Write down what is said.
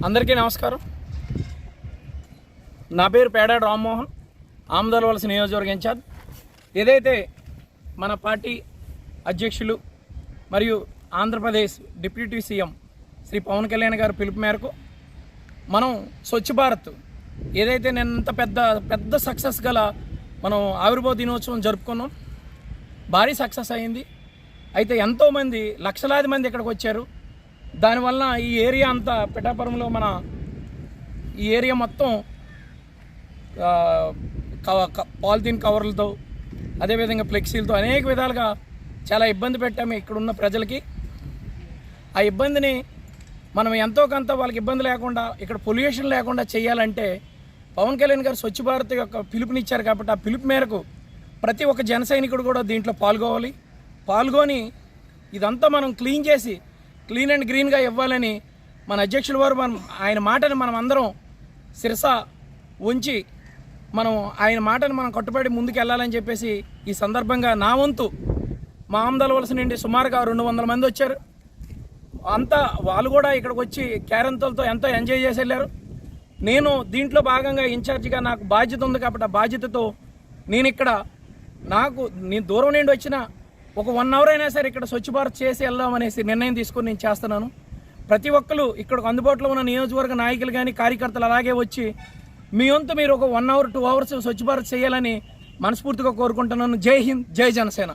అందరికీ నమస్కారం. నా పేరు పేడాడ రామ్మోహన్, ఆమదాలవలస నియోజకవర్గ ఇన్ఛార్జ్. ఏదైతే మన పార్టీ అధ్యక్షులు మరియు ఆంధ్రప్రదేశ్ డిప్యూటీ సీఎం శ్రీ పవన్ కళ్యాణ్ గారి పిలుపు మేరకు మనం స్వచ్ఛ భారత్ ఏదైతే నిన్నంత పెద్ద సక్సెస్ గల మనం ఆవిర్భావ దినోత్సవం జరుపుకున్నాం. భారీ సక్సెస్ అయింది. అయితే ఎంతోమంది లక్షలాది మంది ఇక్కడికి వచ్చారు. దానివల్ల ఈ ఏరియా అంతా పిఠాపురంలో మన ఈ ఏరియా మొత్తం పాలిథీన్ కవర్లతో అదేవిధంగా ఫ్లెక్సీలతో అనేక విధాలుగా చాలా ఇబ్బంది పెట్టాము ఇక్కడున్న ప్రజలకి. ఆ ఇబ్బందిని మనం ఎంతో కొంత వాళ్ళకి ఇబ్బంది లేకుండా ఇక్కడ పొల్యూషన్ లేకుండా చేయాలంటే పవన్ కళ్యాణ్ గారు స్వచ్ఛ భారత్ యొక్క పిలుపునిచ్చారు. కాబట్టి ఆ పిలుపు మేరకు ప్రతి ఒక్క జన సైనికుడు కూడా దీంట్లో పాల్గొని ఇదంతా మనం క్లీన్ అండ్ గ్రీన్గా ఇవ్వాలని మన అధ్యక్షుల వారు ఆయన మాటని మనం అందరం శిరస ఉంచి ఆయన మాటని మనం కట్టుబడి ముందుకు వెళ్ళాలని చెప్పేసి ఈ సందర్భంగా నా వంతు మా ఆమదాలవలస నుండి సుమారుగా 200 మంది వచ్చారు. అంతా వాళ్ళు కూడా ఇక్కడికి వచ్చి క్యారెంతలతో ఎంతో ఎంజాయ్ చేసి వెళ్ళారు. నేను దీంట్లో భాగంగా ఇన్ఛార్జిగా నాకు బాధ్యత ఉంది. కాబట్టి ఆ బాధ్యతతో నేను దూరం నుండి వచ్చిన ఒక 1 అవర్ అయినా సరే ఇక్కడ స్వచ్ఛ భారత్ చేసి వెళ్దామనేసి నిర్ణయం తీసుకొని నేను చేస్తున్నాను. ప్రతి ఒక్కరు ఇక్కడికి అందుబాటులో ఉన్న నియోజకవర్గ నాయకులు కానీ కార్యకర్తలు అలాగే వచ్చి మీ వంతు మీరు ఒక 1 అవర్ 2 అవర్స్ స్వచ్ఛ భారత్ చేయాలని మనస్ఫూర్తిగా కోరుకుంటున్నాను. జై హింద్, జై జనసేన.